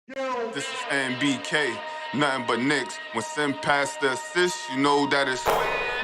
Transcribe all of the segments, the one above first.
This is NBK, nothing but Knicks. When Sim passed the assist, you know that it's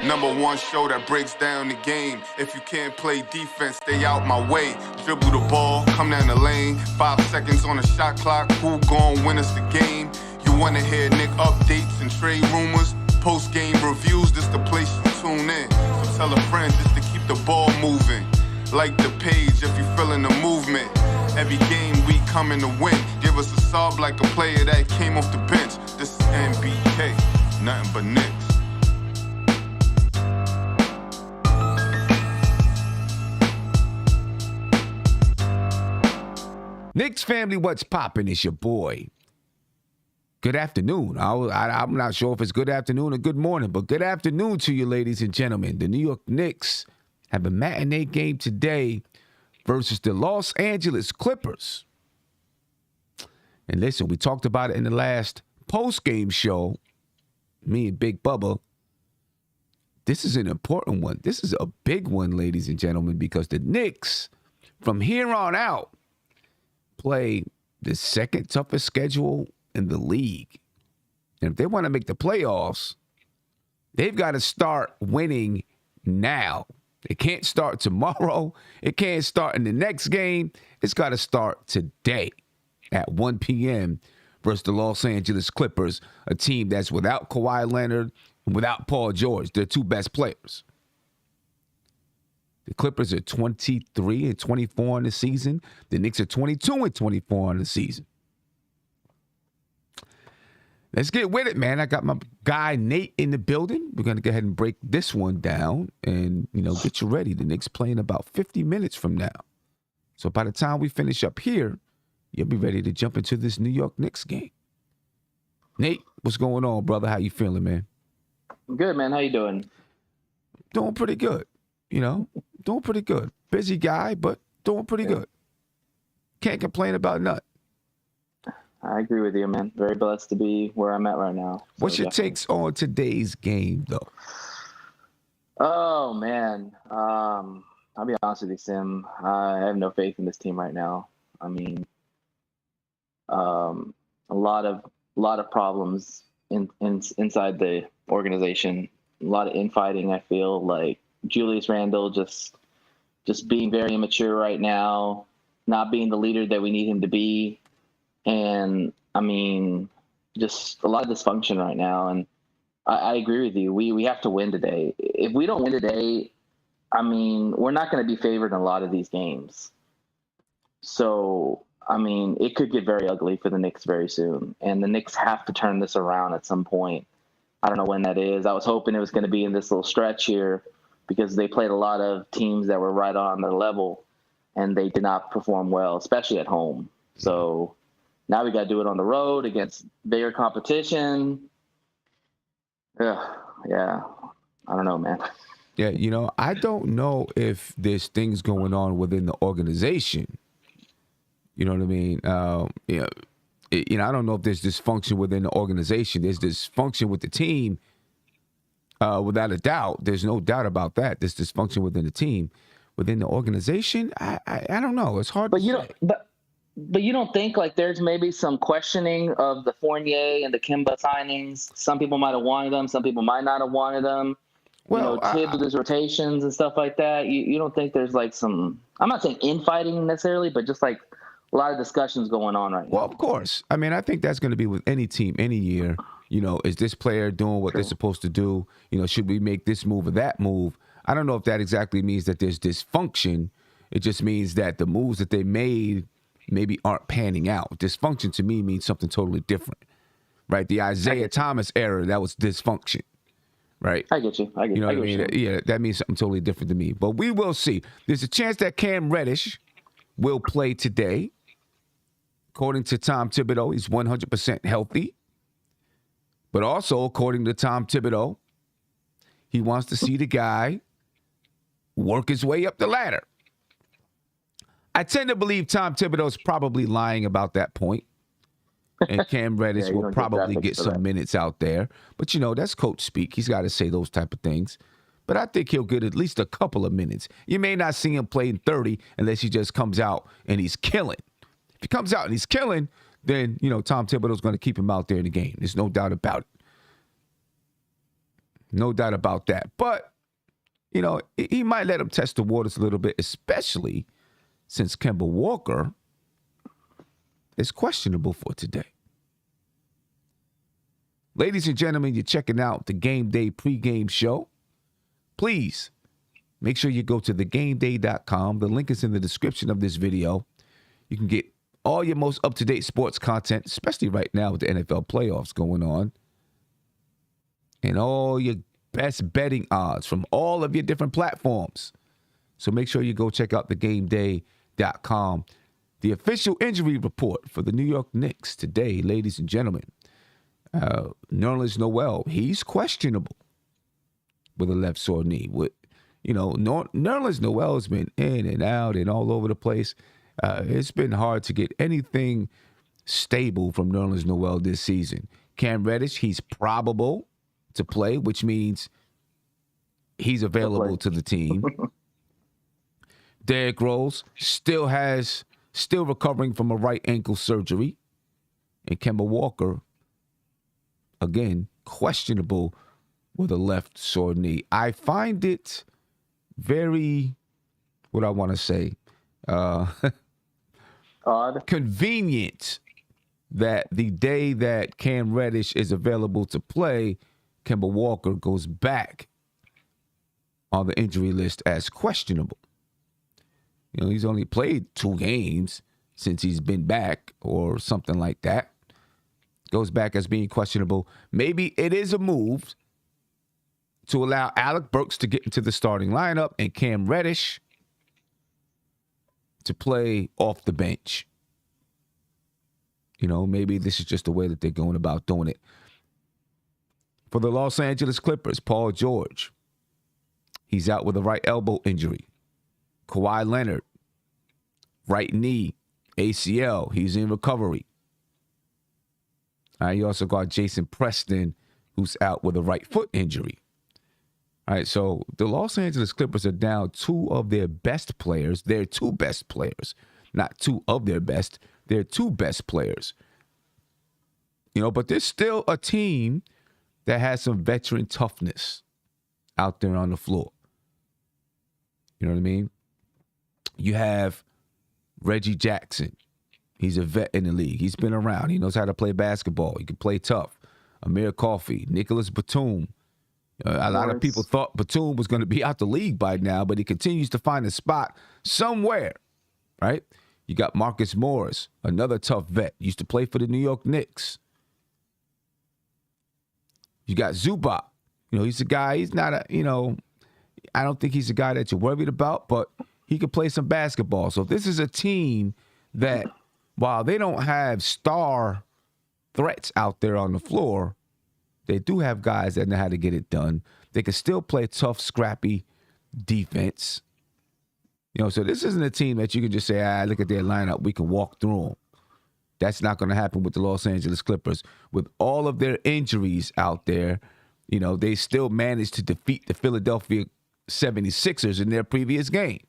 number one show that breaks down the game. If you can't play defense, stay out my way. Dribble the ball, come down the lane. 5 seconds on the shot clock, who gon' win us the game? You wanna hear Nick updates and trade rumors? Post-game reviews, this the place you tune in. So tell a friend just to keep the ball moving. Like the page if you feeling the movement. Every game we coming to win. Give us a sub like a player that came off the bench. This is NBK, nothing but Knicks. Knicks family, what's poppin'? It's your boy. Good afternoon. I'm not sure if it's good afternoon or good morning, but good afternoon to you, ladies and gentlemen. The New York Knicks have a matinee game today versus the Los Angeles Clippers. And listen, we talked about it in the last post-game show, me and Big Bubba. This is an important one. This is a big one, ladies and gentlemen, because the Knicks, from here on out, play the second toughest schedule in the league. And if they want to make the playoffs, they've got to start winning now. It can't start tomorrow. It can't start in the next game. It's got to start today at 1 p.m. versus the Los Angeles Clippers, a team that's without Kawhi Leonard and without Paul George, their two best players. The Clippers are 23-24 in the season. The Knicks are 22-24 in the season. Let's get with it, man. I got my guy Nate in the building. We're going to go ahead and break this one down and, get you ready. The Knicks playing about 50 minutes from now. So by the time we finish up here, you'll be ready to jump into this New York Knicks game. Nate, what's going on, brother? How you feeling, man? Good, man. How you doing? Doing pretty good. Doing pretty good. Busy guy, but doing pretty good. Can't complain about nothing. I agree with you, man. Very blessed to be where I'm at right now. So What's your takes on today's game, though? Oh, man. I'll be honest with you, Sim. I have no faith in this team right now. I mean, a lot of problems inside the organization. A lot of infighting. I feel like Julius Randle just being very immature right now, not being the leader that we need him to be. And I mean, just a lot of dysfunction right now. And I agree with you. We have to win today. If we don't win today, I mean, we're not going to be favored in a lot of these games. So, I mean, it could get very ugly for the Knicks very soon. And the Knicks have to turn this around at some point. I don't know when that is. I was hoping it was going to be in this little stretch here because they played a lot of teams that were right on their level and they did not perform well, especially at home. So now we got to do it on the road against bigger competition. Yeah. I don't know, man. Yeah, I don't know if there's things going on within the organization. You know what I mean? I don't know if there's dysfunction within the organization. There's dysfunction with the team, without a doubt. There's no doubt about that. There's dysfunction within the team. Within the organization, I don't know. It's hard to say. But you don't think like there's maybe some questioning of the Fournier and the Kemba signings? Some people might have wanted them. Some people might not have wanted them. Well, Tibbs with his rotations and stuff like that. You don't think there's like some, I'm not saying infighting necessarily, but just like a lot of discussions going on right now. Well, of course. I mean, I think that's going to be with any team, any year. Is this player doing what they're supposed to do? Should we make this move or that move? I don't know if that exactly means that there's dysfunction. It just means that the moves that they made maybe aren't panning out. Dysfunction to me means something totally different, right? The Isaiah Thomas era, that was dysfunction, right? I get you. You know what I mean? Yeah, that means something totally different to me. But we will see. There's a chance that Cam Reddish will play today. According to Tom Thibodeau, he's 100% healthy. But also, according to Tom Thibodeau, he wants to see the guy work his way up the ladder. I tend to believe Tom Thibodeau's probably lying about that point. And Cam Reddish will probably get some minutes out there. But, that's coach speak. He's got to say those type of things. But I think he'll get at least a couple of minutes. You may not see him playing 30 unless he just comes out and he's killing. he comes out and he's killing, then, Tom Thibodeau's going to keep him out there in the game. There's no doubt about it. No doubt about that. But, he might let him test the waters a little bit, especially since Kemba Walker is questionable for today. Ladies and gentlemen, you're checking out the Game Day pregame show. Please make sure you go to thegameday.com. The link is in the description of this video. You can get all your most up-to-date sports content, especially right now with the NFL playoffs going on, and all your best betting odds from all of your different platforms. So make sure you go check out thegameday.com. The official injury report for the New York Knicks today, ladies and gentlemen. Nerlens Noel, he's questionable with a left sore knee. Nerlens Noel has been in and out and all over the place. It's been hard to get anything stable from Nerlens Noel this season. Cam Reddish, he's probable to play, which means he's available to the team. Derrick Rose still recovering from a right ankle surgery. And Kemba Walker, again, questionable with a left sore knee. I find it very, what I want to say, odd, convenient that the day that Cam Reddish is available to play, Kemba Walker goes back on the injury list as questionable. He's only played 2 games since he's been back or something like that. Goes back as being questionable. Maybe it is a move to allow Alec Burks to get into the starting lineup and Cam Reddish to play off the bench. Maybe this is just the way that they're going about doing it. For the Los Angeles Clippers, Paul George, he's out with a right elbow injury. Kawhi Leonard, right knee, ACL, he's in recovery. All right, you also got Jason Preston, who's out with a right foot injury. All right, so the Los Angeles Clippers are down 2 of their best players. They're 2 best players, not 2 of their best. They're 2 best players. But there's still a team that has some veteran toughness out there on the floor. You know what I mean? You have Reggie Jackson. He's a vet in the league. He's been around. He knows how to play basketball. He can play tough. Amir Coffey, Nicholas Batum. A lot of people thought Batum was going to be out the league by now, but he continues to find a spot somewhere, right? You got Marcus Morris, another tough vet. Used to play for the New York Knicks. You got Zubac. He's a guy, he's not a, I don't think he's a guy that you're worried about, but he could play some basketball. So this is a team that, while they don't have star threats out there on the floor, they do have guys that know how to get it done. They can still play tough, scrappy defense. So this isn't a team that you can just say, look at their lineup, we can walk through them. That's not going to happen with the Los Angeles Clippers. With all of their injuries out there, they still managed to defeat the Philadelphia 76ers in their previous game.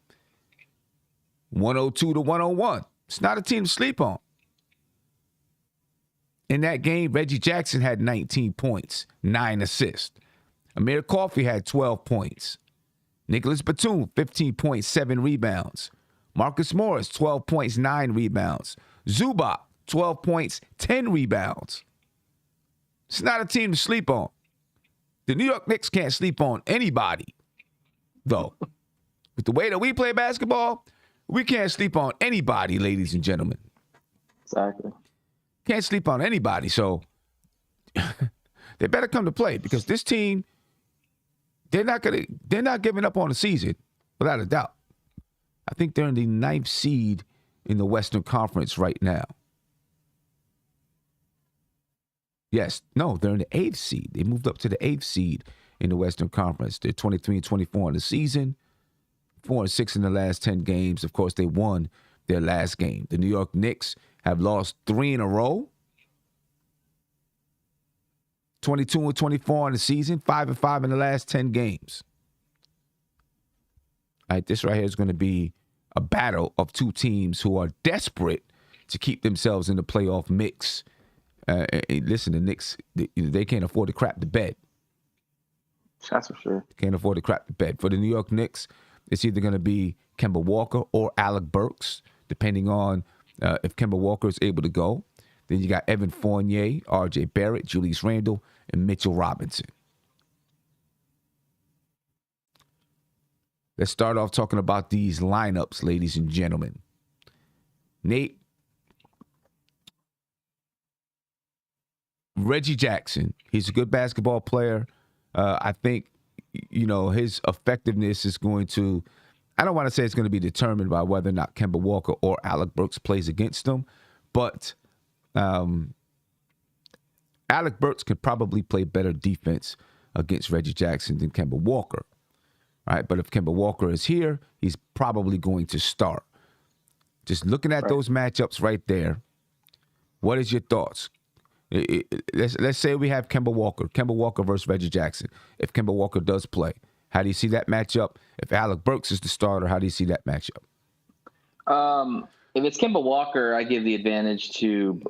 102-101. It's not a team to sleep on. In that game, Reggie Jackson had 19 points, 9 assists. Amir Coffey had 12 points. Nicholas Batum, 15 points, 7 rebounds. Marcus Morris, 12 points, 9 rebounds. Zubac, 12 points, 10 rebounds. It's not a team to sleep on. The New York Knicks can't sleep on anybody, though. With the way that we play basketball, we can't sleep on anybody, ladies and gentlemen. Exactly. Can't sleep on anybody. So they better come to play, because this team, they're not giving up on the season, without a doubt. I think they're in the 9th seed in the Western Conference right now. Yes, no, they're in the 8th seed. They moved up to the 8th seed in the Western Conference. They're 23-24 in the season, 4-6 in the last 10 games. Of course, they won their last game. The New York Knicks have lost 3 in a row. 22-24 in the season, 5-5 in the last 10 games. All right, this right here is going to be a battle of 2 teams who are desperate to keep themselves in the playoff mix. And listen, the Knicks, they can't afford to crap the bed. That's for sure. Can't afford to crap the bed. For the New York Knicks, it's either going to be Kemba Walker or Alec Burks, depending on if Kemba Walker is able to go. Then you got Evan Fournier, R.J. Barrett, Julius Randle, and Mitchell Robinson. Let's start off talking about these lineups, ladies and gentlemen. Nate, Reggie Jackson, he's a good basketball player. I think, his effectiveness is going to, I don't want to say it's going to be determined by whether or not Kemba Walker or Alec Burks plays against him, but Alec Burks could probably play better defense against Reggie Jackson than Kemba Walker. Right? But if Kemba Walker is here, he's probably going to start. Just looking at those matchups right there, what is your thoughts? Let's say we have Kemba Walker versus Reggie Jackson. If Kemba Walker does play, how do you see that matchup? If Alec Burks is the starter, how do you see that matchup? If it's Kemba Walker, I give the advantage to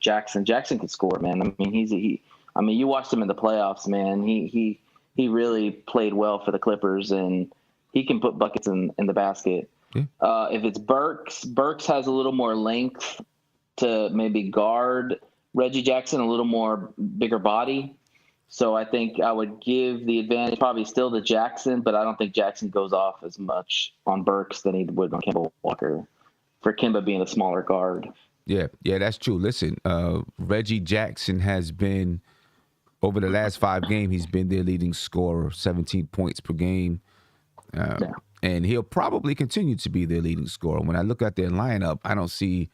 Jackson. Jackson can score, man. I mean, you watched him in the playoffs, man. He really played well for the Clippers, and he can put buckets in the basket. Yeah. If it's Burks has a little more length to maybe guard Reggie Jackson, a little more bigger body. So I think I would give the advantage probably still to Jackson, but I don't think Jackson goes off as much on Burks than he would on Kemba Walker, for Kemba being a smaller guard. Yeah, that's true. Listen, Reggie Jackson has been, over the last 5 games, he's been their leading scorer, 17 points per game. And he'll probably continue to be their leading scorer. When I look at their lineup, I don't see,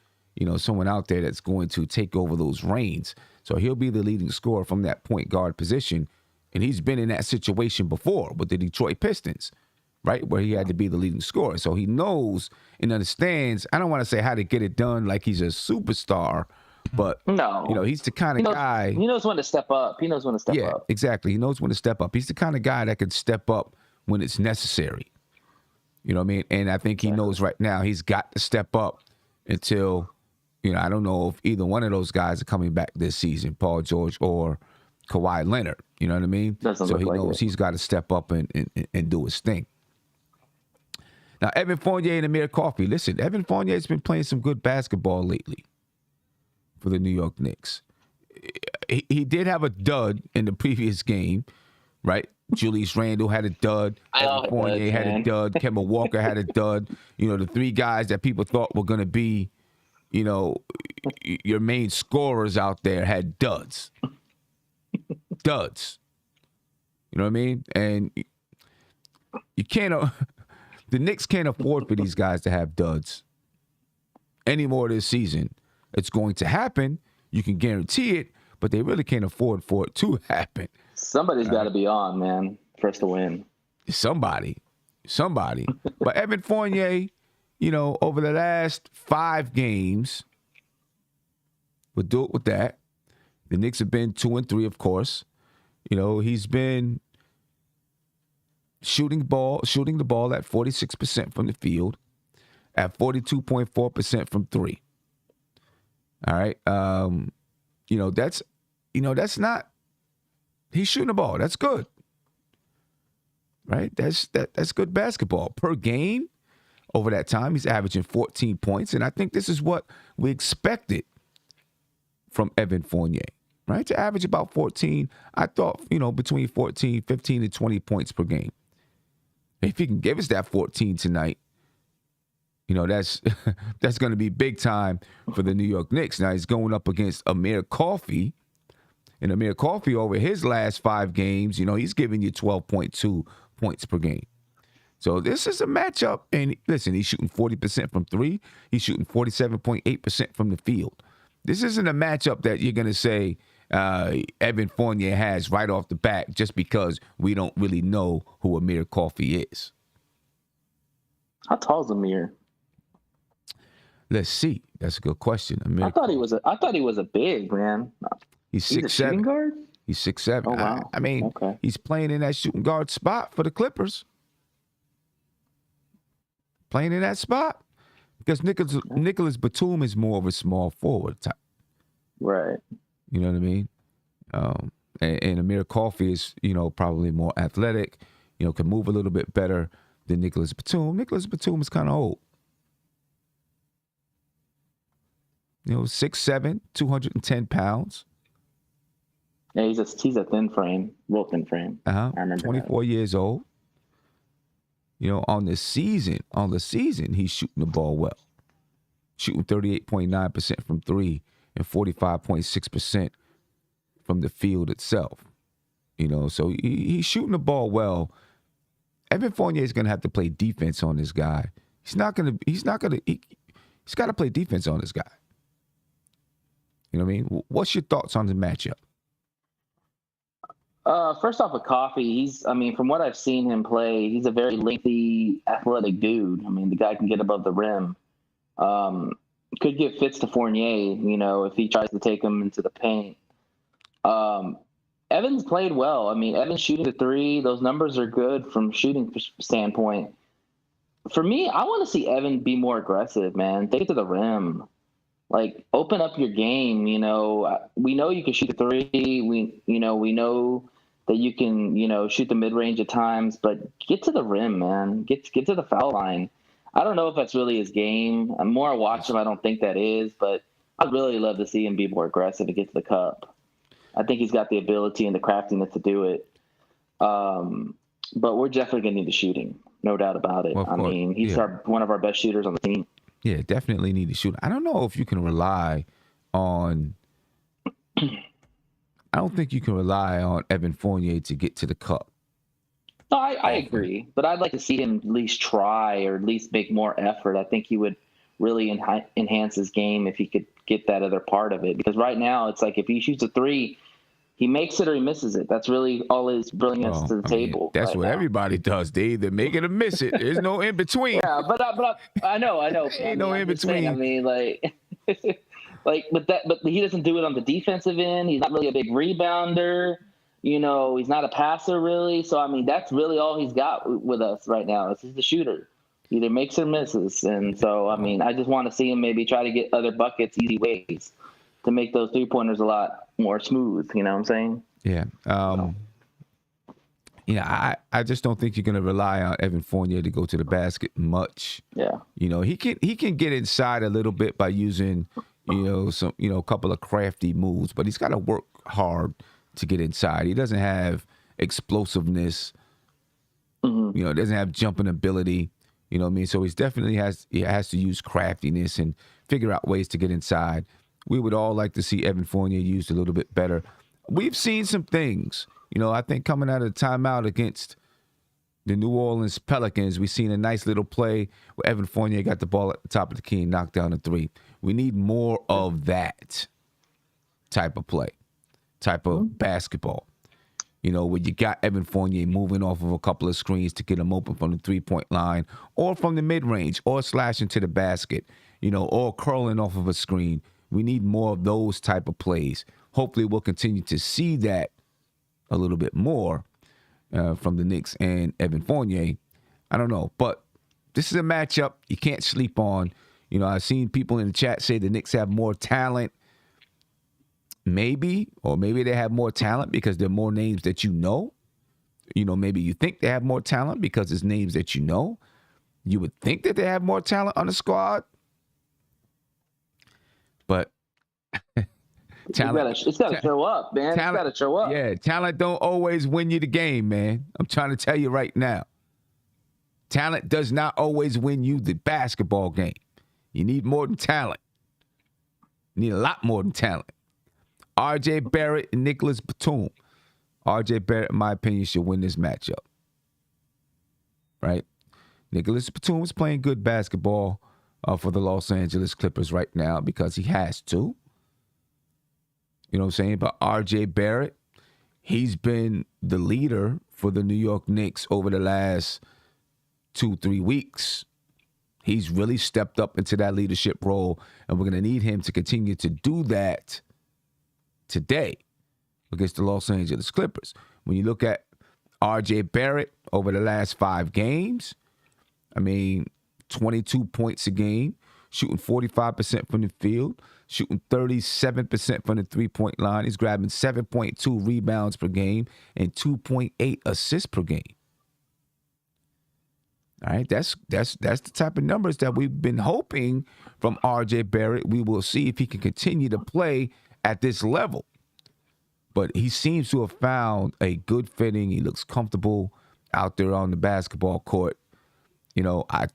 someone out there that's going to take over those reins. So he'll be the leading scorer from that point guard position. And he's been in that situation before with the Detroit Pistons, right, where he had to be the leading scorer. So he knows and understands, I don't want to say how to get it done like he's a superstar, but, he's the kind of guy. He knows when to step up. Yeah, exactly. He knows when to step up. He's the kind of guy that can step up when it's necessary. You know what I mean? And I think he knows right now he's got to step up until, I don't know if either one of those guys are coming back this season, Paul George or Kawhi Leonard. You know what I mean? So he knows he's got to step up and do his thing. Now, Evan Fournier and Amir Coffey. Listen, Evan Fournier's been playing some good basketball lately for the New York Knicks. He did have a dud in the previous game, right? Julius Randle had a dud. Evan Fournier had a dud. Kemba Walker had a dud. The 3 guys that people thought were going to be, your main scorers out there had duds. Duds. You know what I mean? And you can't, the Knicks can't afford for these guys to have duds anymore this season. It's going to happen. You can guarantee it, but they really can't afford for it to happen. Somebody's got to be on, man, for us to win. Somebody. But Evan Fournier, over the last 5 games, we'll do it with that. The Knicks have been 2-3, of course. He's been shooting the ball at 46% from the field, at 42.4% from 3. All right. That's not, he's shooting the ball. That's good. Right? That's good basketball. Per game, over that time, he's averaging 14 points. And I think this is what we expected from Evan Fournier, right? To average about 14. I thought, between 14, 15, and 20 points per game. If he can give us that 14 tonight, that's going to be big time for the New York Knicks. Now, he's going up against Amir Coffey. And Amir Coffey, over his last 5 games, he's giving you 12.2 points per game. So this is a matchup. And listen, he's shooting 40% from 3. He's shooting 47.8% from the field. This isn't a matchup that you're going to say Evan Fournier has right off the bat just because we don't really know who Amir Coffey is. How tall is Amir? Let's see. That's a good question. I thought he was a big man. He's 6'7". Shooting guard? He's 6'7". Oh, wow. I mean, okay. He's playing in that shooting guard spot for the Clippers. Playing in that spot. Because Nicholas Batum is more of a small forward type. Right. You know what I mean? And Amir Coffey is, probably more athletic, can move a little bit better than Nicholas Batum. Nicholas Batum is kind of old. 6'7", 210 pounds. Yeah, he's a thin frame, real thin frame. I remember 24 years old. On the season, he's shooting the ball well. Shooting 38.9% from three and 45.6% from the field itself. So he's shooting the ball well. Evan Fournier is going to have to play defense on this guy. He's got to play defense on this guy. You know what I mean? What's your thoughts on the matchup? First off, with Coffey, from what I've seen him play, he's a very lengthy, athletic dude. The guy can get above the rim. Could give fits to Fournier, if he tries to take him into the paint. Evans played well. Evans shooting the three, those numbers are good from shooting standpoint. For me, I want to see Evan be more aggressive, man. Take it to the rim. Open up your game. We know you can shoot the three. We know that you can, shoot the mid-range at times, but get to the rim, man. Get to the foul line. I don't know if that's really his game. The more I watch him, I don't think that is, but I'd really love to see him be more aggressive and get to the cup. I think he's got the ability and the craftiness to do it. But we're definitely going to need the shooting, no doubt about it. Well, He's one of our best shooters on the team. Yeah, definitely need to shoot. I don't know if you can rely on I don't think you can rely on Evan Fournier to get to the cup. No, I agree. But I'd like to see him at least try or at least make more effort. I think he would really enhance his game if he could get that other part of it. Because right now, it's if he shoots a three, he makes it or he misses it. That's really all his brilliance to the table. That's what everybody does. They either make it or miss it. There's no in between. Yeah, but I know. Ain't no in between. But he doesn't do it on the defensive end. He's not really a big rebounder. He's not a passer really. So that's really all he's got with us right now. This is the shooter. Either makes or misses. And so I just want to see him maybe try to get other buckets, easy ways to make those 3-pointers a lot more smooth. You know what I'm saying? Yeah. I just don't think you're going to rely on Evan Fournier to go to the basket much. Yeah. He can get inside a little bit by using, some, a couple of crafty moves, but he's got to work hard to get inside. He doesn't have explosiveness. Mm-hmm. Doesn't have jumping ability. You know what I mean? So he has to use craftiness and figure out ways to get inside. We would all like to see Evan Fournier used a little bit better. We've seen some things. I think coming out of the timeout against the New Orleans Pelicans, we've seen a nice little play where Evan Fournier got the ball at the top of the key and knocked down a three. We need more of that type of play, type of basketball. Where you got Evan Fournier moving off of a couple of screens to get him open from the three-point line or from the mid-range or slashing to the basket, or curling off of a screen. We need more of those type of plays. Hopefully we'll continue to see that a little bit more from the Knicks and Evan Fournier. I don't know, but this is a matchup you can't sleep on. I've seen people in the chat say the Knicks have more talent. Maybe they have more talent because there are more names that you know. Maybe you think they have more talent because there's names that you know. You would think that they have more talent on the squad. But talent, it's got to show up, man. It's got to show up. Yeah, talent don't always win you the game, man. I'm trying to tell you right now. Talent does not always win you the basketball game. You need more than talent. You need a lot more than talent. R.J. Barrett and Nicholas Batum. R.J. Barrett, in my opinion, should win this matchup. Right? Nicholas Batum is playing good basketball for the Los Angeles Clippers right now because he has to. You know what I'm saying? But R.J. Barrett, he's been the leader for the New York Knicks over the last 2-3 weeks. He's really stepped up into that leadership role, and we're going to need him to continue to do that today against the Los Angeles Clippers. When you look at R.J. Barrett over the last 5 games, 22 points a game, shooting 45% from the field, shooting 37% from the three-point line. He's grabbing 7.2 rebounds per game and 2.8 assists per game. All right, that's the type of numbers that we've been hoping from R.J. Barrett. We will see if he can continue to play at this level. But he seems to have found a good fitting. He looks comfortable out there on the basketball court. You know, I'm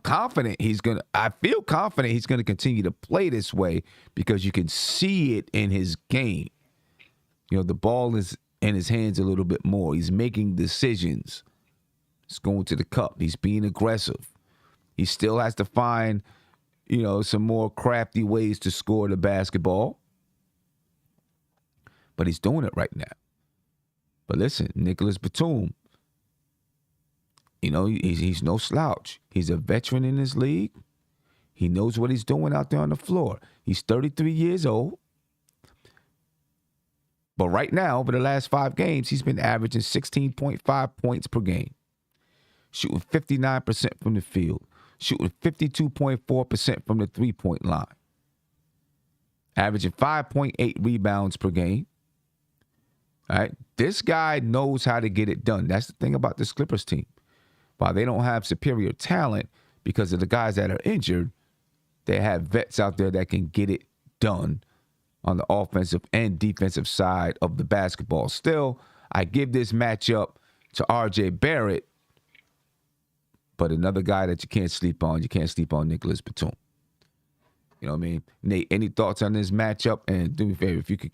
confident I feel confident he's gonna continue to play this way because you can see it in his game. You know, the ball is in his hands a little bit more. He's making decisions. He's going to the cup. He's being aggressive. He still has to find, you know, some more crafty ways to score the basketball. But he's doing it right now. But listen, Nicholas Batum, you know, he's no slouch. He's a veteran in this league. He knows what he's doing out there on the floor. He's 33 years old. But right now, over the last 5 games, he's been averaging 16.5 points per game, shooting 59% from the field, shooting 52.4% from the three-point line, averaging 5.8 rebounds per game. All right, this guy knows how to get it done. That's the thing about this Clippers team. While they don't have superior talent because of the guys that are injured, they have vets out there that can get it done on the offensive and defensive side of the basketball. Still, I give this matchup to R.J. Barrett, but another guy that you can't sleep on Nicholas Batum. You know what I mean? Nate, any thoughts on this matchup? And do me a favor, if you could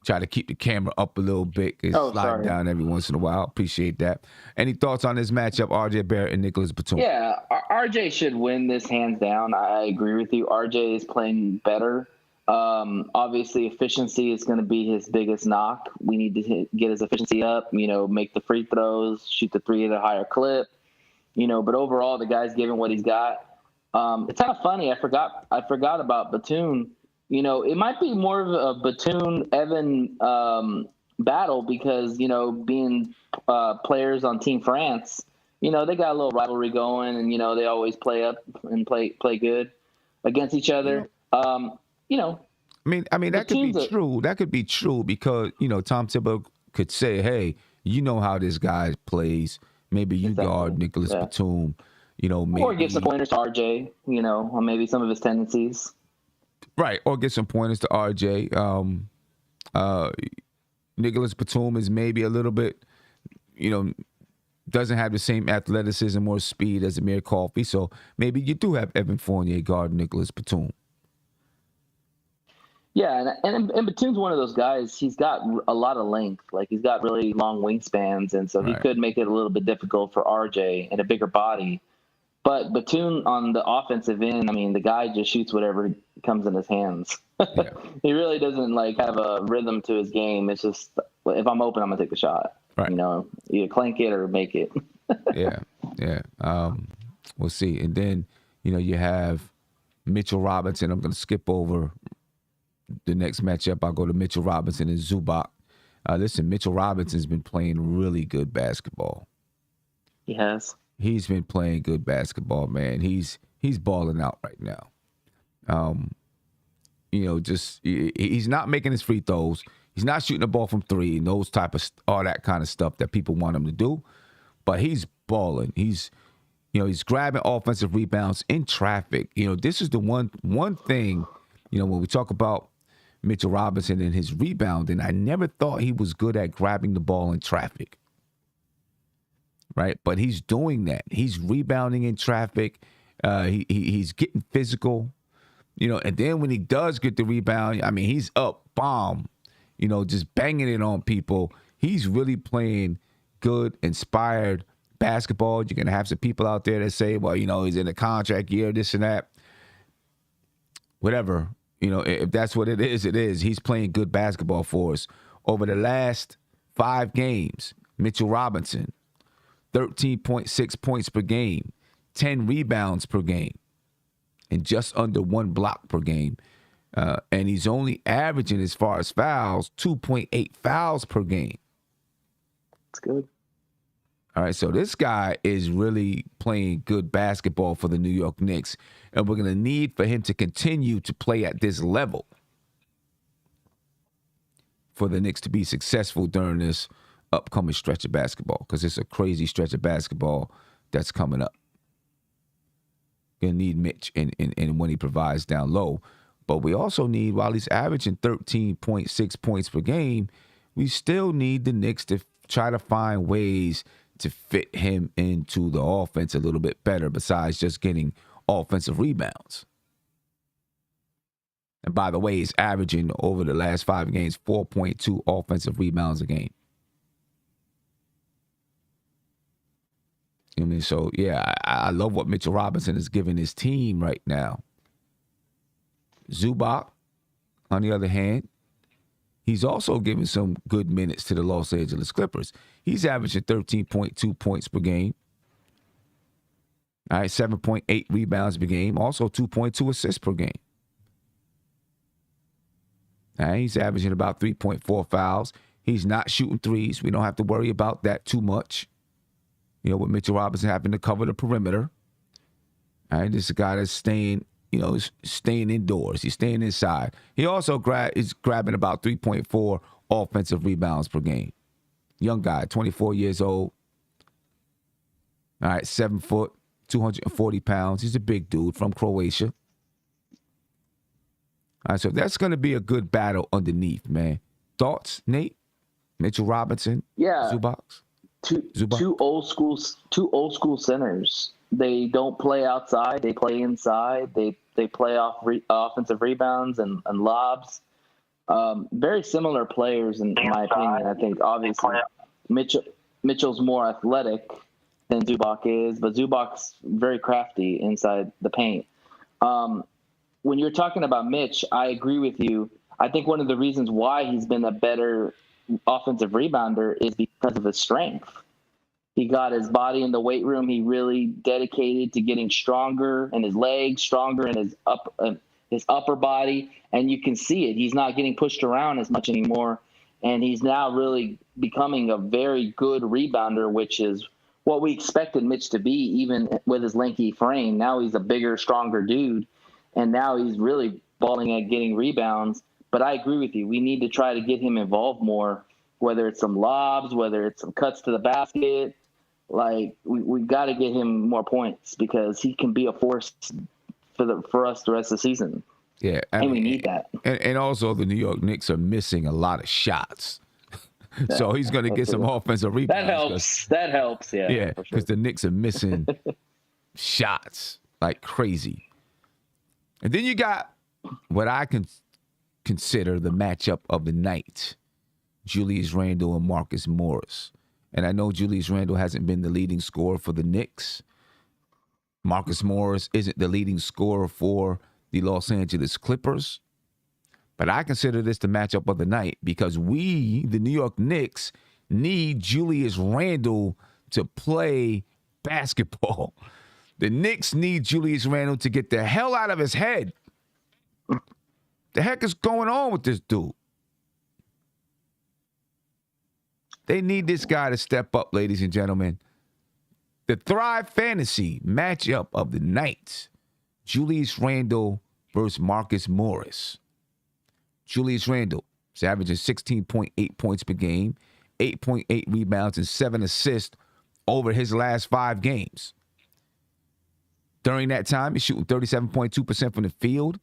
try to keep the camera up a little bit. It's sliding down every once in a while. Appreciate that. Any thoughts on this matchup, RJ Barrett and Nicholas Batum? Yeah, RJ should win this hands down. I agree with you. RJ is playing better. Obviously, efficiency is going to be his biggest knock. We need to get his efficiency up, you know, make the free throws, shoot the three at a higher clip, you know, but overall, the guy's giving what he's got. It's kind of funny. I forgot about Batum. You know, it might be more of a Batum-Evan battle because, you know, being players on Team France, you know, they got a little rivalry going and, you know, they always play up and play good against each other. You know. I mean that could be true. That could be true because, you know, Tom Thibodeau could say, hey, you know how this guy plays. Maybe you guard Nicholas Batum. You know, maybe, or give some pointers to RJ, you know, on maybe some of his tendencies. Right, or get some pointers to RJ. Nicholas Batum is maybe a little bit, you know, doesn't have the same athleticism or speed as Amir Coffey, so maybe you do have Evan Fournier guard Nicholas Batum. Yeah, and Batum's one of those guys. He's got a lot of length, like he's got really long wingspans, and so he could make it a little bit difficult for RJ and a bigger body. But Batum on the offensive end, I mean, the guy just shoots whatever comes in his hands. Yeah. He really doesn't like have a rhythm to his game. It's just if I'm open, I'm gonna take the shot. Right. You know, either clank it or make it. Yeah. We'll see. And then, you know, you have Mitchell Robinson. I'm gonna skip over the next matchup. I'll go to Mitchell Robinson and Zubac. Listen, Mitchell Robinson's been playing really good basketball. He has. He's been playing good basketball, man. He's balling out right now. You know, just he's not making his free throws. He's not shooting the ball from three and those type of all that kind of stuff that people want him to do. But he's balling. He's grabbing offensive rebounds in traffic. You know, this is the one thing. You know, when we talk about Mitchell Robinson and his rebounding, I never thought he was good at grabbing the ball in traffic. Right, but he's doing that. He's rebounding in traffic. He's getting physical, you know. And then when he does get the rebound, I mean, he's up, bomb, you know, just banging it on people. He's really playing good, inspired basketball. You're gonna have some people out there that say, well, you know, he's in a contract year, this and that, whatever. You know, if that's what it is, it is. He's playing good basketball for us. Over the last 5 games, Mitchell Robinson, 13.6 points per game, 10 rebounds per game, and just under 1 block per game. And he's only averaging, as far as fouls, 2.8 fouls per game. That's good. All right, so this guy is really playing good basketball for the New York Knicks, and we're going to need for him to continue to play at this level for the Knicks to be successful during this upcoming stretch of basketball, because it's a crazy stretch of basketball that's coming up. Going to need Mitch and when he provides down low. But we also need, while he's averaging 13.6 points per game, we still need the Knicks to try to find ways to fit him into the offense a little bit better besides just getting offensive rebounds. And by the way, he's averaging over the last 5 games 4.2 offensive rebounds a game. I mean, so, yeah, I love what Mitchell Robinson is giving his team right now. Zubac, on the other hand, he's also giving some good minutes to the Los Angeles Clippers. He's averaging 13.2 points per game. All right, 7.8 rebounds per game, also 2.2 assists per game. All right, he's averaging about 3.4 fouls. He's not shooting threes. We don't have to worry about that too much. You know, with Mitchell Robinson having to cover the perimeter. All right, this is a guy that's staying indoors. He's staying inside. He also is grabbing about 3.4 offensive rebounds per game. Young guy, 24 years old. All right, 7 foot, 240 pounds. He's a big dude from Croatia. All right, so that's going to be a good battle underneath, man. Thoughts, Nate? Mitchell Robinson? Yeah. Zubac? Two old school centers. They don't play outside. They play inside. They play off offensive rebounds and lobs. Very similar players in my opinion. I think obviously Mitchell's more athletic than Zubac is, but Zubac's very crafty inside the paint. When you're talking about Mitch, I agree with you. I think one of the reasons why he's been a better offensive rebounder is because of his strength. He got his body in the weight room. He really dedicated to getting stronger, and his legs stronger, and his upper body. And you can see it. He's not getting pushed around as much anymore. And he's now really becoming a very good rebounder, which is what we expected Mitch to be, even with his lanky frame. Now he's a bigger, stronger dude. And now he's really balling at getting rebounds. But I agree with you. We need to try to get him involved more, whether it's some lobs, whether it's some cuts to the basket. Like, we got to get him more points because he can be a force for us the rest of the season. Yeah. And we need that. And also the New York Knicks are missing a lot of shots. So he's going to get some offensive rebounds. That helps. Yeah. Yeah, because the Knicks are missing shots like crazy. And then you got what I can consider the matchup of the night, Julius Randle and Marcus Morris. And I know Julius Randle hasn't been the leading scorer for the Knicks. Marcus Morris isn't the leading scorer for the Los Angeles Clippers. But I consider this the matchup of the night because we, the New York Knicks, need Julius Randle to play basketball. The Knicks need Julius Randle to get the hell out of his head. The heck is going on with this dude? They need this guy to step up, ladies and gentlemen. The Thrive Fantasy matchup of the night. Julius Randle versus Marcus Morris. Julius Randle is averaging 16.8 points per game, 8.8 rebounds, and 7 assists over his last 5 games. During that time, he's shooting 37.2% from the field,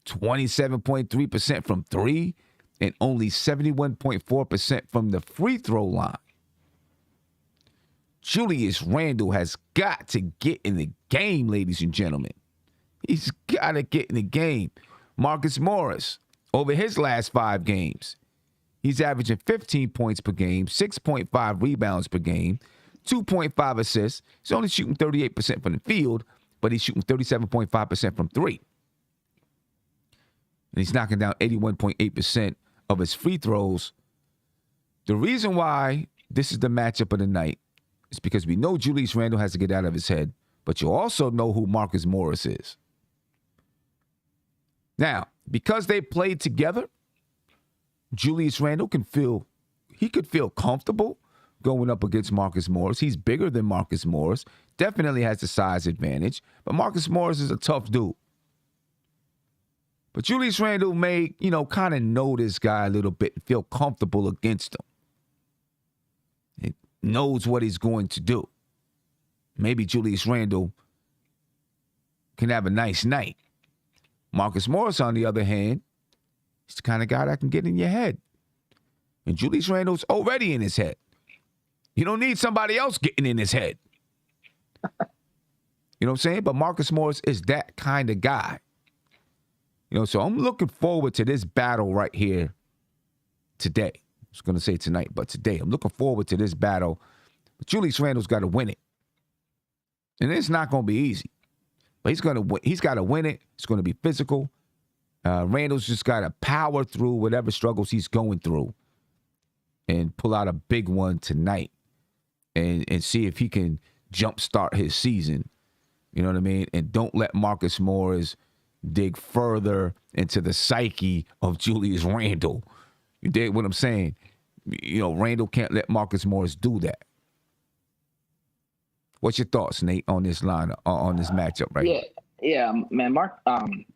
27.3% from 3, and only 71.4% from the free throw line. Julius Randle has got to get in the game, ladies and gentlemen. He's got to get in the game. Marcus Morris, over his last 5 games, he's averaging 15 points per game, 6.5 rebounds per game, 2.5 assists. He's only shooting 38% from the field, but he's shooting 37.5% from 3. And he's knocking down 81.8% of his free throws. The reason why this is the matchup of the night is because we know Julius Randle has to get out of his head, but you also know who Marcus Morris is. Now, because they played together, Julius Randle could feel comfortable going up against Marcus Morris. He's bigger than Marcus Morris. Definitely has the size advantage. But Marcus Morris is a tough dude. But Julius Randle may, kind of know this guy a little bit and feel comfortable against him. He knows what he's going to do. Maybe Julius Randle can have a nice night. Marcus Morris, on the other hand, he's the kind of guy that can get in your head. And Julius Randle's already in his head. You don't need somebody else getting in his head. You know what I'm saying? But Marcus Morris is that kind of guy. So I'm looking forward to this battle right here today. I was going to say tonight, but today. I'm looking forward to this battle. But Julius Randle's got to win it. And it's not going to be easy. But he's got to win it. It's going to be physical. Randle's just got to power through whatever struggles he's going through and pull out a big one tonight and see if he can jumpstart his season. You know what I mean? And don't let Marcus Morris dig further into the psyche of Julius Randle. You dig what I'm saying? Randle can't let Marcus Morris do that. What's your thoughts, Nate, on this line, on this matchup right here? Yeah, man.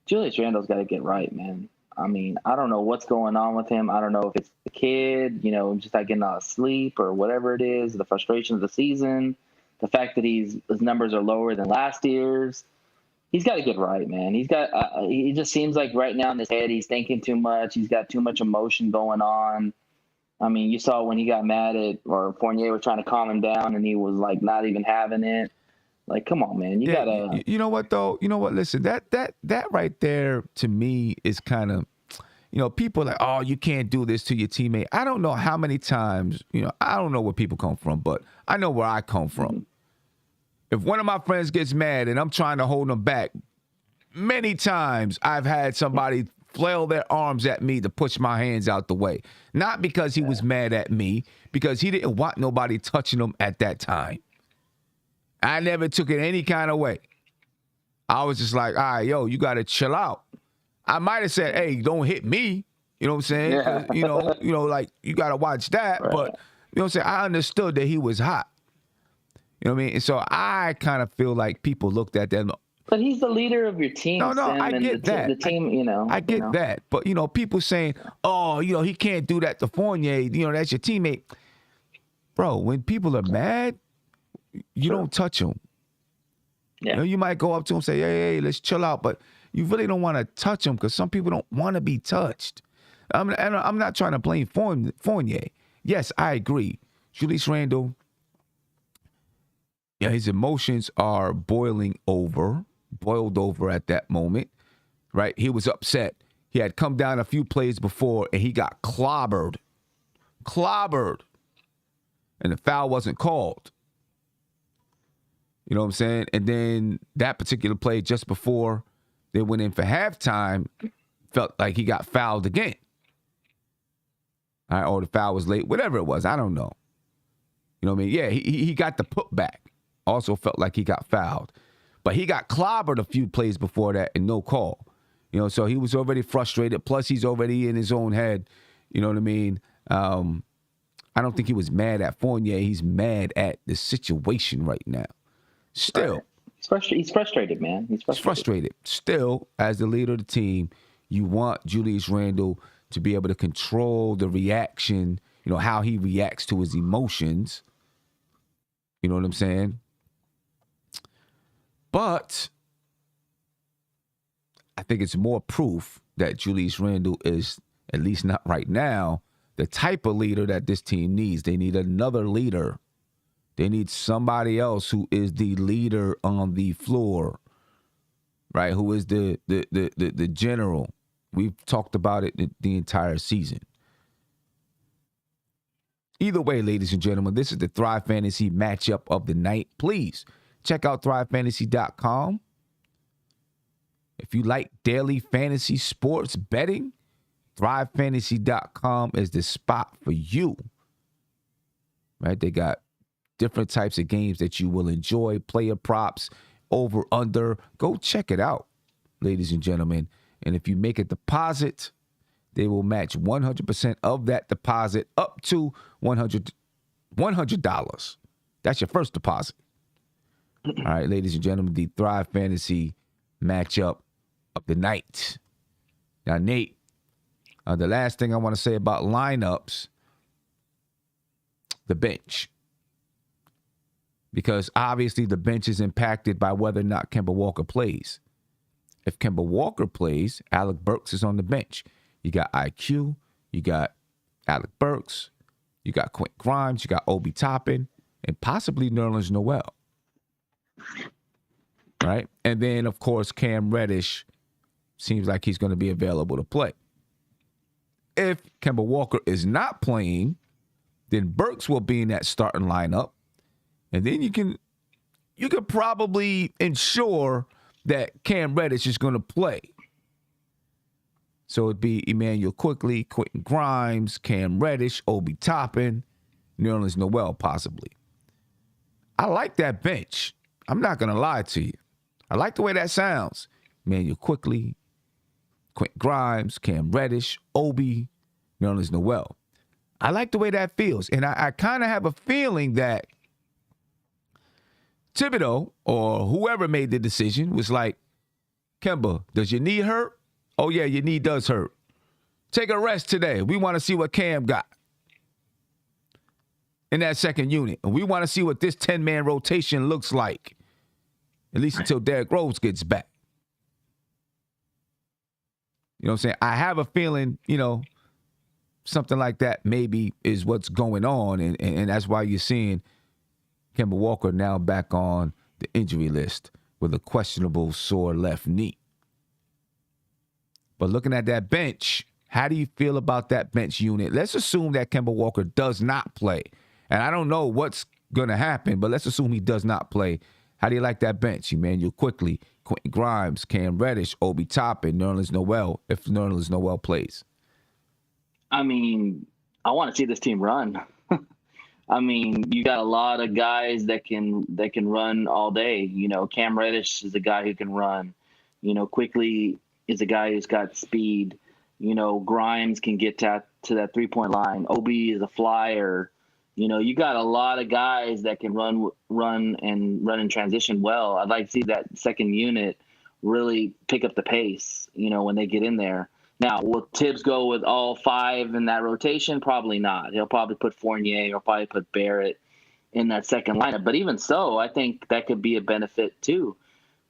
Julius Randle's got to get right, man. I mean, I don't know what's going on with him. I don't know if it's the kid, just like getting out of sleep or whatever it is, the frustration of the season, the fact that his numbers are lower than last year's. He's got to get right, man. He just seems like right now in his head, he's thinking too much. He's got too much emotion going on. I mean, you saw when he got mad or Fournier was trying to calm him down and he was like not even having it. Like, come on, man. You gotta. You know what though? You know what? Listen, that right there to me is kind of, people are like, oh, you can't do this to your teammate. I don't know how many times, I don't know where people come from, but I know where I come from. Mm-hmm. If one of my friends gets mad and I'm trying to hold them back, many times I've had somebody flail their arms at me to push my hands out the way. Not because he was mad at me, because he didn't want nobody touching him at that time. I never took it any kind of way. I was just like, all right, yo, you got to chill out. I might have said, hey, don't hit me. You know what I'm saying? Yeah. Like, you got to watch that. Right. But, you know what I'm saying? I understood that he was hot. You know what I mean? And so I kind of feel like people looked at that. But he's the leader of your team. No, Sam, I get that. The team, I get that. But, people saying, oh, he can't do that to Fournier. That's your teammate. Bro, when people are mad, you don't touch them. Yeah. You might go up to him and say, hey, let's chill out. But you really don't want to touch them because some people don't want to be touched. I'm not trying to blame Fournier. Yes, I agree. Julius Randle, his emotions are boiled over at that moment, right? He was upset. He had come down a few plays before, and he got clobbered. And the foul wasn't called. You know what I'm saying? And then that particular play just before they went in for halftime, felt like he got fouled again. All right, or the foul was late, whatever it was. I don't know. You know what I mean? Yeah, he got the putback. Also felt like he got fouled. But he got clobbered a few plays before that and no call. So he was already frustrated. Plus, he's already in his own head. You know what I mean? I don't think he was mad at Fournier. He's mad at the situation right now. Still. He's frustrated, man. He's frustrated. Still, as the leader of the team, you want Julius Randle to be able to control the reaction, how he reacts to his emotions. You know what I'm saying? But I think it's more proof that Julius Randle is, at least not right now, the type of leader that this team needs. They need another leader. They need somebody else who is the leader on the floor, right? Who is the general. We've talked about it the entire season. Either way, ladies and gentlemen, this is the Thrive Fantasy matchup of the night. Please check out thrivefantasy.com. If you like daily fantasy sports betting, thrivefantasy.com is the spot for you. Right? They got different types of games that you will enjoy, player props, over, under. Go check it out, ladies and gentlemen. And if you make a deposit, they will match 100% of that deposit up to $100 $100. That's your first deposit. All right, ladies and gentlemen, the Thrive Fantasy matchup of the night. Now, Nate, the last thing I want to say about lineups, the bench. Because obviously the bench is impacted by whether or not Kemba Walker plays. If Kemba Walker plays, Alec Burks is on the bench. You got IQ, you got Alec Burks, you got Quentin Grimes, you got Obi Toppin, and possibly Nerlens Noel. Right? And then, of course, Cam Reddish seems like he's going to be available to play. If Kemba Walker is not playing, then Burks will be in that starting lineup. And then you can probably ensure that Cam Reddish is going to play. So it'd be Emmanuel Quickley, Quentin Grimes, Cam Reddish, Obi Toppin, Nerlens Noel possibly. I like that bench. I'm not going to lie to you. I like the way that sounds. Emmanuel Quickley, Quentin Grimes, Cam Reddish, Obi, Nerlens Noel. I like the way that feels. And I kind of have a feeling that Thibodeau or whoever made the decision was like, Kemba, does your knee hurt? Oh, yeah, your knee does hurt. Take a rest today. We want to see what Cam got in that second unit. And we want to see what this 10-man rotation looks like, at least until Derrick Rose gets back. You know what I'm saying? I have a feeling, something like that maybe is what's going on. And that's why you're seeing Kemba Walker now back on the injury list with a questionable sore left knee. But looking at that bench, how do you feel about that bench unit? Let's assume that Kemba Walker does not play. And I don't know what's going to happen, but let's assume he does not play. How do you like that bench? Emmanuel Quickley, Quentin Grimes, Cam Reddish, Obi Toppin, Nerlens Noel, if Nerlens Noel plays. I mean, I want to see this team run. I mean, you got a lot of guys that can run all day. Cam Reddish is a guy who can run. Quickly is a guy who's got speed. Grimes can get to that 3-point line. Obi is a flyer. You got a lot of guys that can run in transition well. I'd like to see that second unit really pick up the pace, when they get in there. Now, will Tibbs go with all 5 in that rotation? Probably not. He'll probably put Fournier or probably put Barrett in that second lineup. But even so, I think that could be a benefit too,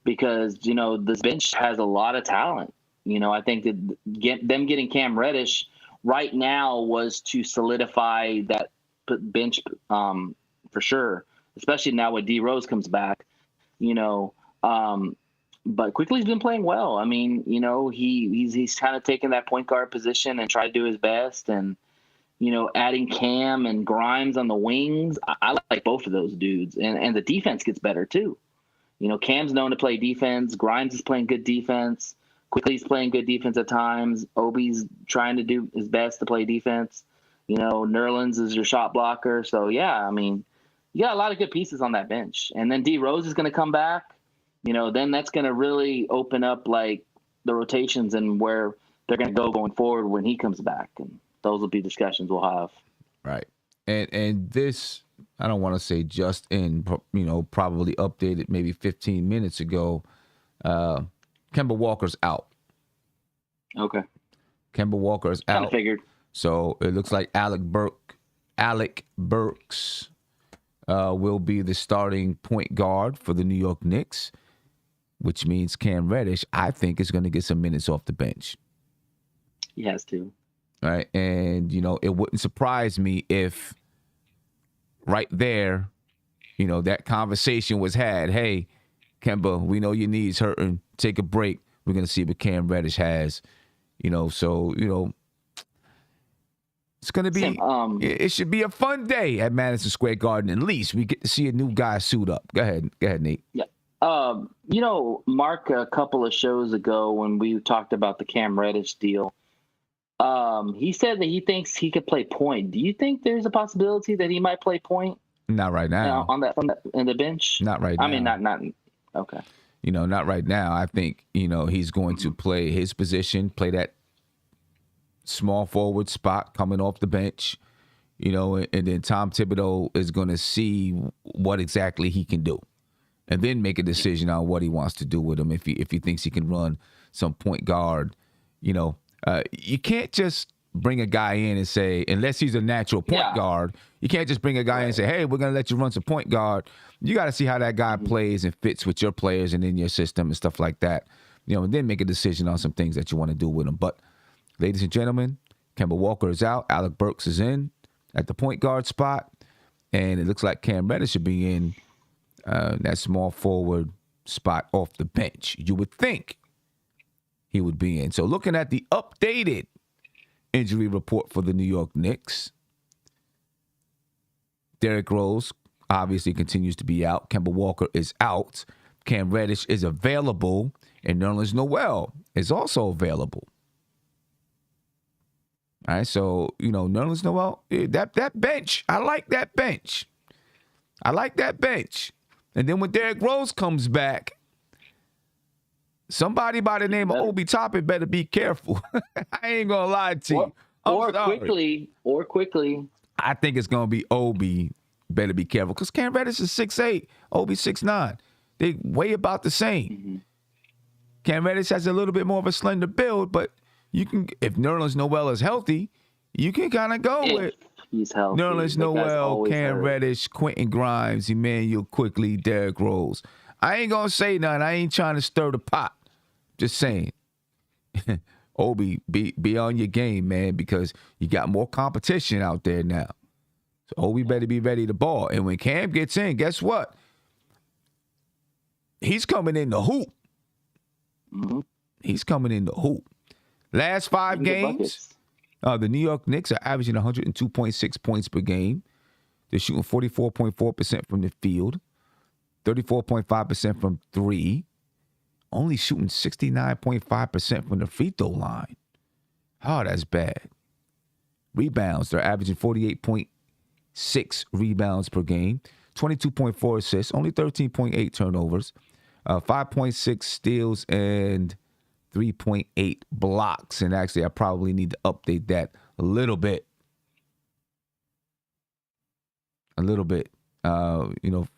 because, this bench has a lot of talent. I think that them getting Cam Reddish right now was to solidify that bench for sure, especially now when D Rose comes back. But Quickly's been playing well. I mean, he's kind of taken that point guard position and tried to do his best. And, adding Cam and Grimes on the wings, I like both of those dudes. And the defense gets better too. Cam's known to play defense. Grimes is playing good defense. Quickly's playing good defense at times. Obi's trying to do his best to play defense. Nerlens is your shot blocker. So, yeah, I mean, you got a lot of good pieces on that bench. And then D Rose is going to come back. Then that's going to really open up like the rotations and where they're going to go going forward when he comes back. And those will be discussions we'll have. Right. And this, I don't want to say just in, probably updated maybe 15 minutes ago, Kemba Walker's out. Okay. Kemba Walker's out. Kind of figured. So it looks like Alec Burks will be the starting point guard for the New York Knicks, which means Cam Reddish, I think, is going to get some minutes off the bench. He has to. All right. And, it wouldn't surprise me if right there, that conversation was had. Hey, Kemba, we know your knees hurting. Take a break. We're going to see what Cam Reddish has. It's going to be, it should be a fun day at Madison Square Garden. At least we get to see a new guy suit up. Go ahead, Nate. Yeah. Mark, a couple of shows ago when we talked about the Cam Reddish deal, he said that he thinks he could play point. Do you think there's a possibility that he might play point? Not right now. On that in the bench? Not right now. I mean, not okay. Not right now. I think, he's going to play his position, play that small forward spot coming off the bench, and then Tom Thibodeau is going to see what exactly he can do, and then make a decision on what he wants to do with him. If he thinks he can run some point guard, you can't just bring a guy in and say, unless he's a natural point guard, you can't just bring a guy in and say, hey, we're going to let you run some point guard. You got to see how that guy plays and fits with your players and in your system and stuff like that, and then make a decision on some things that you want to do with him. But, ladies and gentlemen, Kemba Walker is out. Alec Burks is in at the point guard spot. And it looks like Cam Reddish should be in that small forward spot off the bench. You would think he would be in. So looking at the updated injury report for the New York Knicks, Derrick Rose obviously continues to be out. Kemba Walker is out. Cam Reddish is available. And Nerlens Noel is also available. All right, so, Nerlens Noel, that bench, I like that bench. And then when Derrick Rose comes back, somebody by the name of Obi Toppin better be careful. I ain't going to lie to you. Or quickly. I think it's going to be Obi better be careful because Cam Reddish is 6'8", Obi 6'9". They weigh about the same. Mm-hmm. Cam Reddish has a little bit more of a slender build, but you can, if Nerlens Noel is healthy, you can kind of go with he's healthy. Nerlens Noel, Cam Reddish, Quentin Grimes, Emmanuel Quickly, Derrick Rose. I ain't going to say nothing. I ain't trying to stir the pot. Just saying. Obi, be on your game, man, because you got more competition out there now. So Obi better be ready to ball. And when Cam gets in, guess what? He's coming in the hoop. Mm-hmm. He's coming in the hoop. Last 5 games, the New York Knicks are averaging 102.6 points per game. They're shooting 44.4% from the field, 34.5% from 3, only shooting 69.5% from the free throw line. Oh, that's bad. Rebounds, they're averaging 48.6 rebounds per game, 22.4 assists, only 13.8 turnovers, 5.6 steals, and 3.8 blocks. And actually, I probably need to update that a little bit.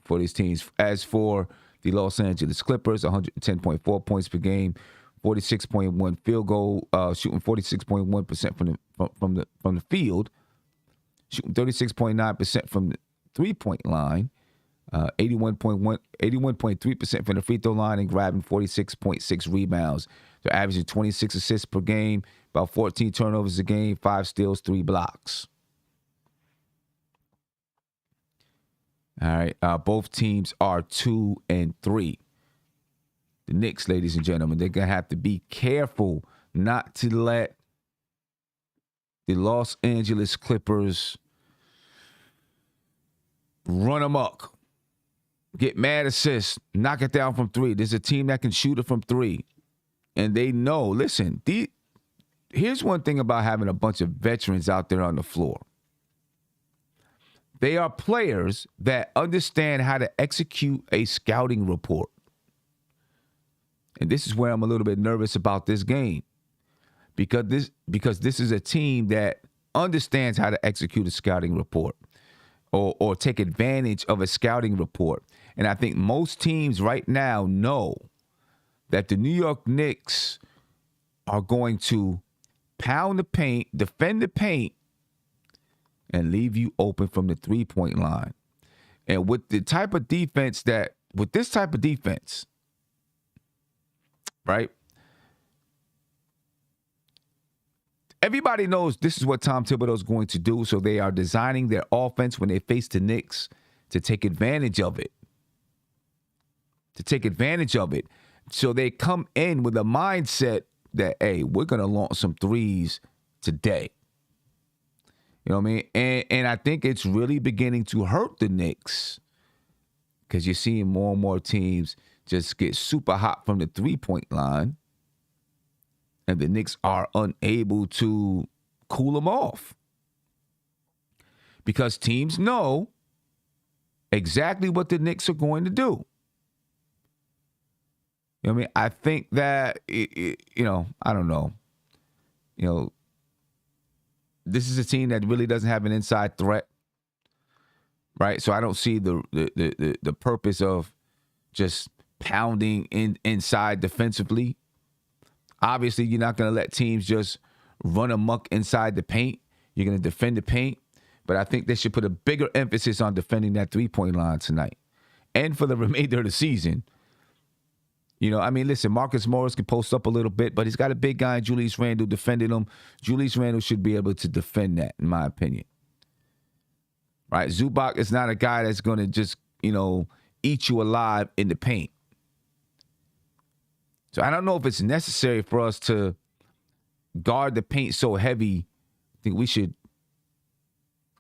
For these teams. As for the Los Angeles Clippers, 110.4 points per game, 46.1 field goal, shooting 46.1% from the field, shooting 36.9% from the 3-point line, 81.3% from the free throw line, and grabbing 46.6 rebounds. They're averaging 26 assists per game, about 14 turnovers a game, 5 steals, 3 blocks. All right, both teams are 2 and 3. The Knicks, ladies and gentlemen, they're going to have to be careful not to let the Los Angeles Clippers run amok, get mad assists, knock it down from 3. There's a team that can shoot it from 3. And they know, listen, here's one thing about having a bunch of veterans out there on the floor. They are players that understand how to execute a scouting report. And this is where I'm a little bit nervous about this game. Because this is a team that understands how to execute a scouting report or take advantage of a scouting report. And I think most teams right now know that the New York Knicks are going to pound the paint, defend the paint, and leave you open from the 3-point line. And with this type of defense, right? Everybody knows this is what Tom Thibodeau is going to do, so they are designing their offense when they face the Knicks to take advantage of it. So they come in with a mindset that, hey, we're going to launch some threes today. You know what I mean? And I think it's really beginning to hurt the Knicks because you're seeing more and more teams just get super hot from the 3-point line, and the Knicks are unable to cool them off because teams know exactly what the Knicks are going to do. You know what I mean? I think that, I don't know. this is a team that really doesn't have an inside threat, right? So I don't see the purpose of just pounding inside defensively. Obviously, you're not going to let teams just run amok inside the paint. You're going to defend the paint. But I think they should put a bigger emphasis on defending that three-point line tonight. And for the remainder of the season. You know, I mean, listen, Marcus Morris can post up a little bit, but he's got a big guy in Julius Randle defending him. Julius Randle should be able to defend that, in my opinion. Right? Zubac is not a guy that's going to just, you know, eat you alive in the paint. So I don't know if it's necessary for us to guard the paint so heavy. I think we should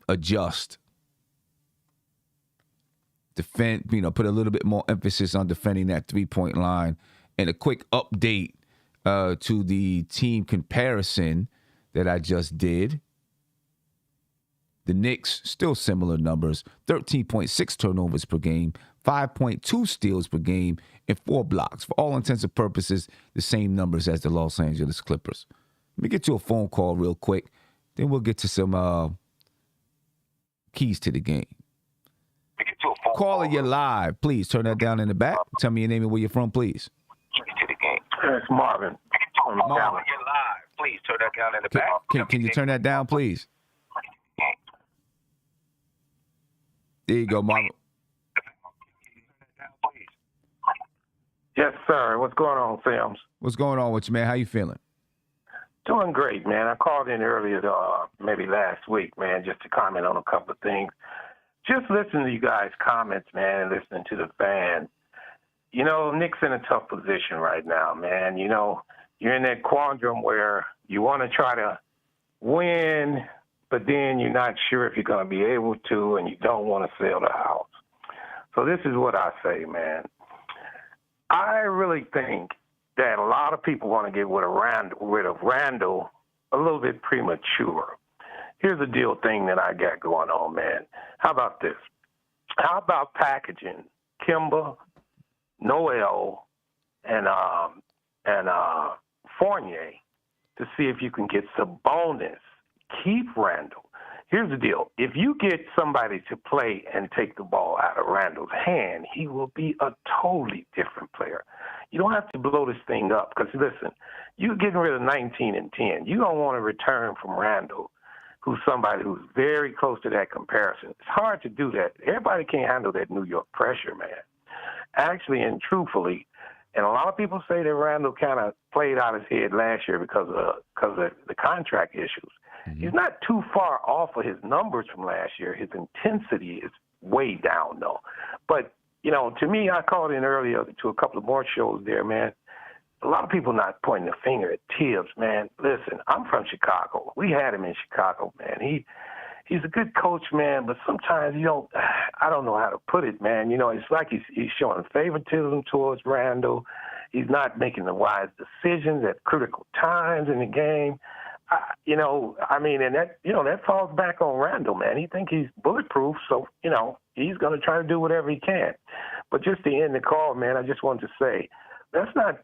adjust. Defend, you know, put a little bit more emphasis on defending that three-point line. And a quick update to the team comparison that I just did. The Knicks, still similar numbers, 13.6 turnovers per game, 5.2 steals per game, and 4 blocks. For all intents and purposes, the same numbers as the Los Angeles Clippers. Let me get to a phone call real quick. Then we'll get to some keys to the game. Caller, you're live. Please turn that down in the back. Tell me your name and where you're from, please. It's Marvin. Marvin, you're live. Please turn that down in the back. Can you turn that down, please? There you go, Marvin. Yes, sir. What's going on, Sims? What's going on with you, man? How you feeling? Doing great, man. I called in earlier, maybe last week, man, just to comment on a couple of things. Just listening to you guys' comments, man, and listening to the fans. You know, Nick's in a tough position right now, man. You know, you're in that quandrum where you want to try to win, but then you're not sure if you're going to be able to, and you don't want to sell the house. So this is what I say, man. I really think that a lot of people want to get rid of Randle a little bit premature. Here's the deal thing that I got going on, man. How about this? How about packaging Kimba, Noel, and Fournier to see if you can get Sabonis? Keep Randle. Here's the deal. If you get somebody to play and take the ball out of Randle's hand, he will be a totally different player. You don't have to blow this thing up because, listen, you're getting rid of 19 and 10. You don't want to return from Randle, who's somebody who's very close to that comparison. It's hard to do that. Everybody can't handle that New York pressure, man. Actually and truthfully, and a lot of people say that Randle kind of played out his head last year because of the contract issues. Mm-hmm. He's not too far off of his numbers from last year. His intensity is way down, though. But, you know, to me, I called in earlier to a couple of more shows there, man. A lot of people not pointing the finger at Tibbs, man. Listen, I'm from Chicago. We had him in Chicago, man. He's a good coach, man, but sometimes I don't know how to put it, man. You know, it's like he's showing favoritism towards Randle. He's not making the wise decisions at critical times in the game. And that falls back on Randle, man. He think he's bulletproof, so, you know, he's going to try to do whatever he can. But just to end the call, man, I just wanted to say, let's not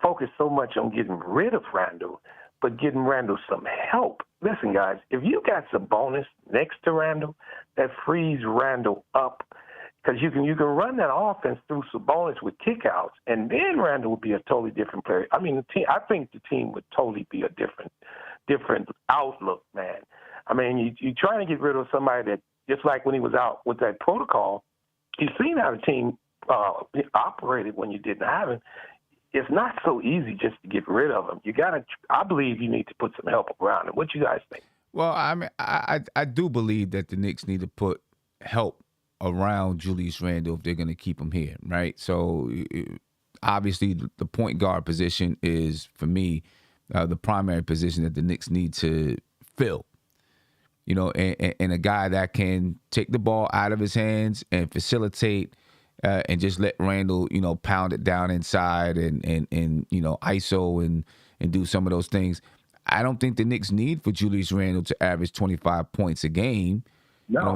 focus so much on getting rid of Randle, but getting Randle some help. Listen, guys, if you got Sabonis next to Randle, that frees Randle up because you can run that offense through Sabonis with kickouts, and then Randle would be a totally different player. I mean, I think the team would totally be a different outlook, man. I mean, you're trying to get rid of somebody that, just like when he was out with that protocol, you've seen how the team operated when you didn't have him. It's not so easy just to get rid of him. I believe you need to put some help around him. What you guys think? Well, I mean, I do believe that the Knicks need to put help around Julius Randle if they're going to keep him here, right? So obviously the point guard position is, for me, the primary position that the Knicks need to fill. You know, and a guy that can take the ball out of his hands and facilitate and just let Randle, you know, pound it down inside and you know, ISO and do some of those things. I don't think the Knicks need for Julius Randle to average 25 points a game. No,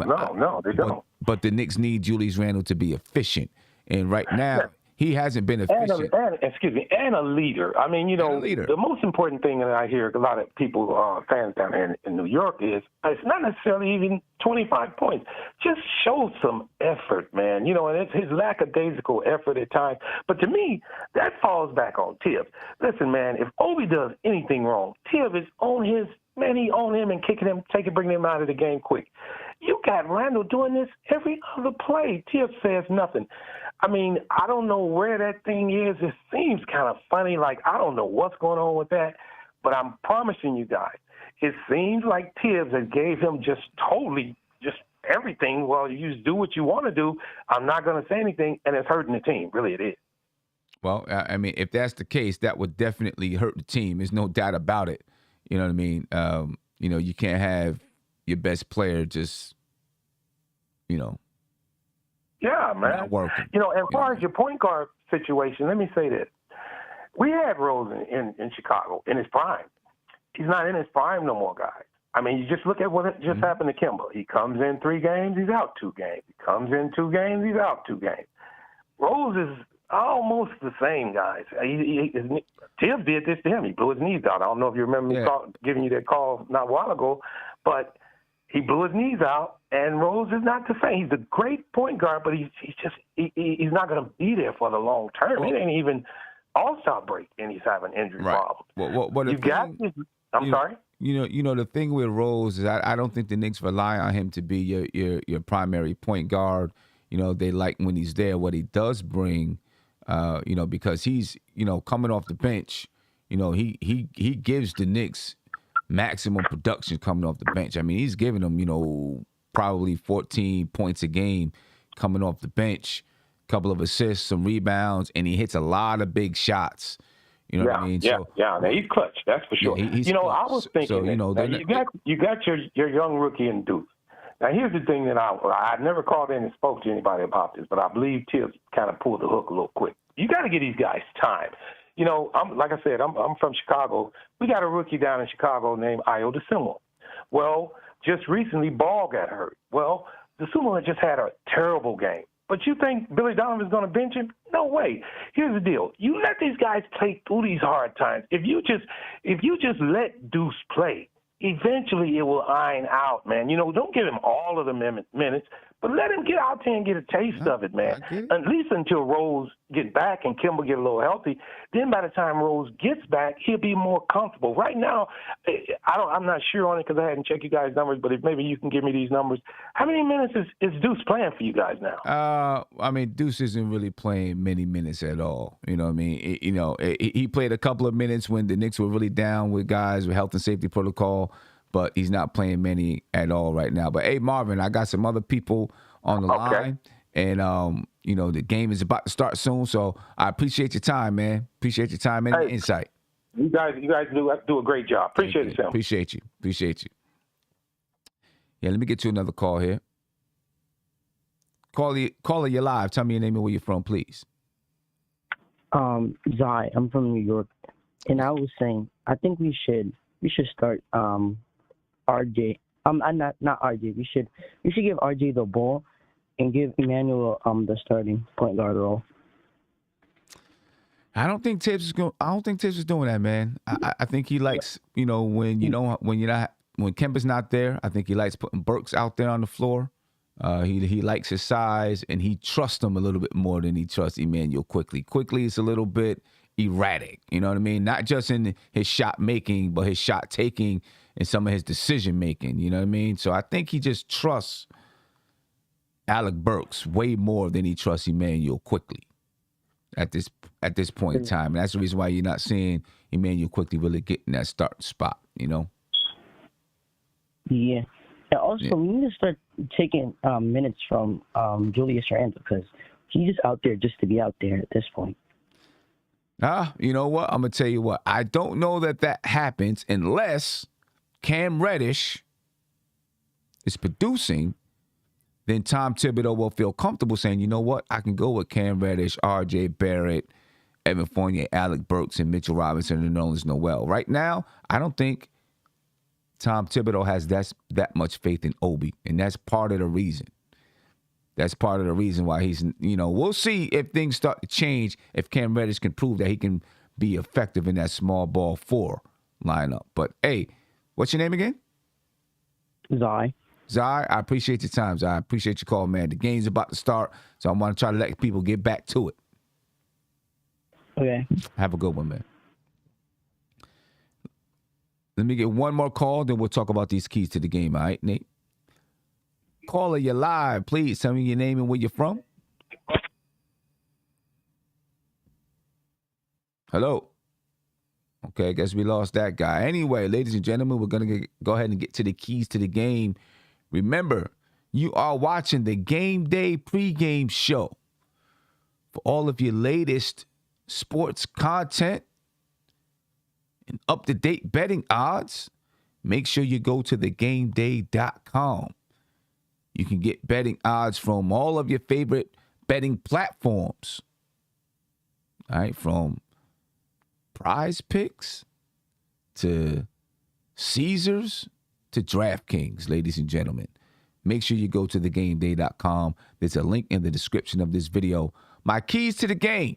they don't. But the Knicks need Julius Randle to be efficient. And right now, he hasn't been efficient. And a leader. I mean, leader. The most important thing that I hear a lot of people, fans down here in New York is it's not necessarily even 25 points. Just show some effort, man. And it's his lackadaisical effort at times. But to me, that falls back on Tibbs. Listen, man, if Obi does anything wrong, Tibbs is on his man. He on him and kicking him, bringing him out of the game quick. You got Randall doing this every other play. Tibbs says nothing. I mean, I don't know where that thing is. It seems kind of funny. Like, I don't know what's going on with that. But I'm promising you guys, it seems like Tibbs has gave him just everything. Well, you just do what you want to do. I'm not going to say anything, and it's hurting the team. Really, it is. Well, I mean, if that's the case, that would definitely hurt the team. There's no doubt about it. You know what I mean? You can't have your best player just, yeah, man. not working. As far as your point guard situation, let me say this. We had Rose in Chicago in his prime. He's not in his prime no more, guys. I mean, you just look at what just happened to Kimba. He comes in 3 games, he's out 2 games. He comes in 2 games, he's out 2 games. Rose is almost the same, guys. Tibbs did this to him. He blew his knees out. I don't know if you remember me giving you that call not a while ago, but he blew his knees out, and Rose is not the same. He's a great point guard, but he's not going to be there for the long term. It ain't even All-Star break, and he's having injury problems. I'm sorry? The thing with Rose is I don't think the Knicks rely on him to be your primary point guard. They like when he's there, what he does bring, because he's, coming off the bench, he gives the Knicks maximum production coming off the bench. I mean, he's giving them, probably 14 points a game coming off the bench, a couple of assists, some rebounds, and he hits a lot of big shots. You know what I mean? Yeah. Now, he's clutch. That's for sure. Yeah, he's I clutch. was thinking, you got your young rookie in Deuce. Now, here's the thing that I never called in and spoke to anybody about this, but I believe Tibbs kind of pulled the hook a little quick. You got to give these guys time. Like I said, I'm from Chicago. We got a rookie down in Chicago named Ayo DeSumo. Well, just recently, Ball got hurt. Well, DeSumo had just had a terrible game. But you think Billy Donovan's going to bench him? No way. Here's the deal. You let these guys play through these hard times. If you just let Deuce play, eventually it will iron out, man. Don't give him all of the minutes, but let him get out there and get a taste of it, man. At least until Rose get back and Kimba get a little healthy. Then by the time Rose gets back, he'll be more comfortable. Right now, I'm not sure on it because I hadn't checked you guys' numbers, but if maybe you can give me these numbers. How many minutes is Deuce playing for you guys now? I mean, Deuce isn't really playing many minutes at all. You know what I mean? He played a couple of minutes when the Knicks were really down with guys with health and safety protocol, but he's not playing many at all right now. But, hey, Marvin, I got some other people on the line, and, the game is about to start soon, so I appreciate your time, man. Appreciate your time and your insight. You guys do a great job. Appreciate it, Sam. Appreciate you. Yeah, let me get you another call here. Caller, you're live. Tell me your name and where you're from, please. Zai, I'm from New York, and I was saying I think we should start RJ. Not RJ. We should give RJ the ball and give Emmanuel the starting point guard role. I don't think Tibbs is doing that, man. I think he likes, when Kemba's not there, I think he likes putting Burks out there on the floor. He likes his size, and he trusts him a little bit more than he trusts Emmanuel Quickly. Quickly is a little bit erratic, you know what I mean? Not just in his shot making, but his shot taking and some of his decision making, you know what I mean? So I think he just trusts Alec Burks way more than he trusts Emmanuel Quickly at this point in time. And that's the reason why you're not seeing Emmanuel Quickly really getting that starting spot, Yeah. And also, we need to start taking minutes from Julius Randle because he's just out there just to be out there at this point. You know what? I'm going to tell you what. I don't know that happens unless Cam Reddish is producing. Then Tom Thibodeau will feel comfortable saying, you know what? I can go with Cam Reddish, R.J. Barrett, Evan Fournier, Alec Burks, and Mitchell Robinson and Nerlens Noel. Right now, I don't think Tom Thibodeau has that much faith in Obi, and that's part of the reason. That's part of the reason why he's, we'll see if things start to change, if Cam Reddish can prove that he can be effective in that small ball 4 lineup. But, hey, what's your name again? Zai. Zai, I appreciate your time, Zai. I appreciate your call, man. The game's about to start, so I want to try to let people get back to it. Okay. Have a good one, man. Let me get one more call, then we'll talk about these keys to the game, all right, Nate? Caller, you're live. Please tell me your name and where you're from. Hello. Okay, I guess we lost that guy. Anyway, ladies and gentlemen, we're going to go ahead and get to the keys to the game. Remember, you are watching the Game Day pregame show. For all of your latest sports content and up-to-date betting odds, make sure you go to thegameday.com. You can get betting odds from all of your favorite betting platforms. All right, from Prize Picks to Caesars to DraftKings, ladies and gentlemen. Make sure you go to thegameday.com. There's a link in the description of this video. My keys to the game.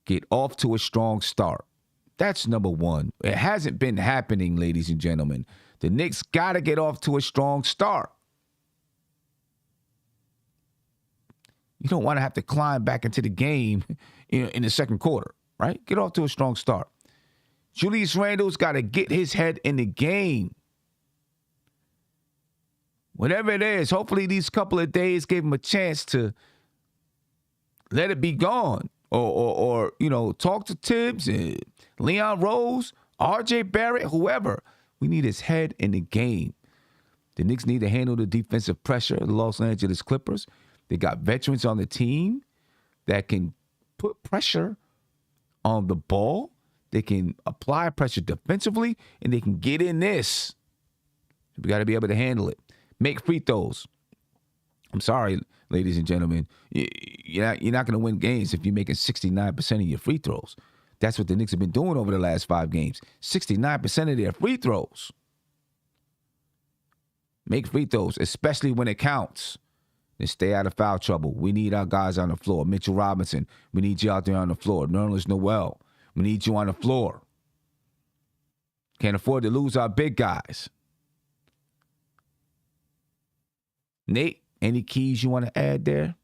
Get off to a strong start. That's number one. It hasn't been happening, ladies and gentlemen. The Knicks got to get off to a strong start. You don't want to have to climb back into the game in the second quarter, right? Get off to a strong start. Julius Randle's got to get his head in the game. Whatever it is, hopefully these couple of days gave him a chance to let it be gone. Or talk to Tibbs and Leon Rose, RJ Barrett, whoever. We need his head in the game. The Knicks need to handle the defensive pressure of the Los Angeles Clippers. They got veterans on the team that can put pressure on the ball. They can apply pressure defensively, and they can get in this. We got to be able to handle it. Make free throws. I'm sorry, ladies and gentlemen. You're not going to win games if you're making 69% of your free throws. That's what the Knicks have been doing over the last 5 games. 69% of their free throws. Make free throws, especially when it counts. And stay out of foul trouble. We need our guys on the floor. Mitchell Robinson, we need you out there on the floor. Nerlens Noel, we need you on the floor. Can't afford to lose our big guys. Nate, any keys you want to add there?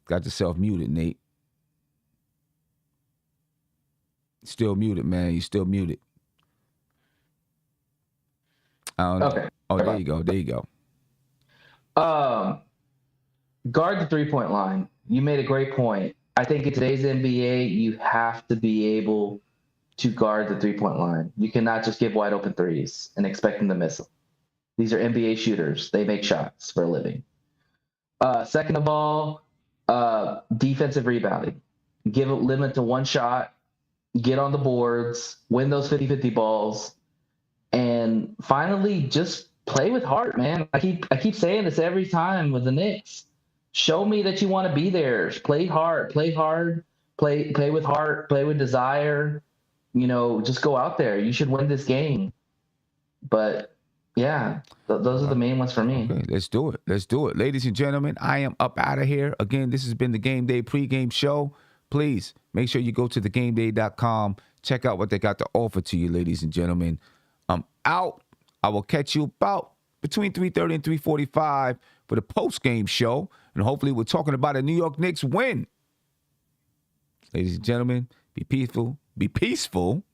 Got yourself muted, Nate. Still muted, man. You still muted. Okay. Oh, there you go. There you go. Guard the three-point line. You made a great point. I think in today's NBA, you have to be able to guard the three-point line. You cannot just give wide open threes and expect them to miss them. These are NBA shooters. They make shots for a living. Second of all, defensive rebounding. Give a limit to one shot, get on the boards, win those 50-50 balls, and finally just play with heart, man. I keep saying this every time with the Knicks. Show me that you want to be there. Play hard, play with heart, play with desire. Just go out there. You should win this game. But yeah, those are the main ones for me. Okay, let's do it. Ladies and gentlemen, I am up out of here. Again, this has been the Game Day pregame show. Please make sure you go to thegameday.com. Check out what they got to offer to you, ladies and gentlemen. I'm out. I will catch you about between 3:30 and 3:45 for the post-game show. And hopefully we're talking about a New York Knicks win. Ladies and gentlemen, be peaceful. Be peaceful,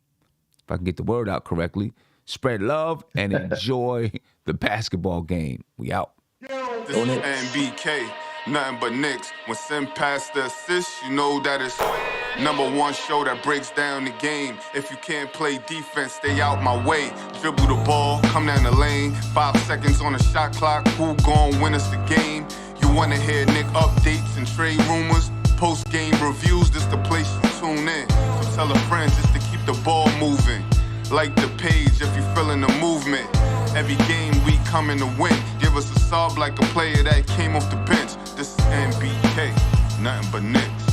if I can get the word out correctly. Spread love and enjoy the basketball game. We out. This is NBK, nothing but Knicks. When Sim passed the assist, you know that it's #1 show that breaks down the game. If you can't play defense, stay out my way. Dribble the ball, come down the lane. 5 seconds on the shot clock. Who gon' win us the game? You wanna hear Nick updates and trade rumors? Post-game reviews, this the place you tune in. So tell a friend just to keep the ball moving. Like the page if you feeling the movement. Every game we coming to win. Give us a sub like a player that came off the bench. This is NBK, nothing but Knicks.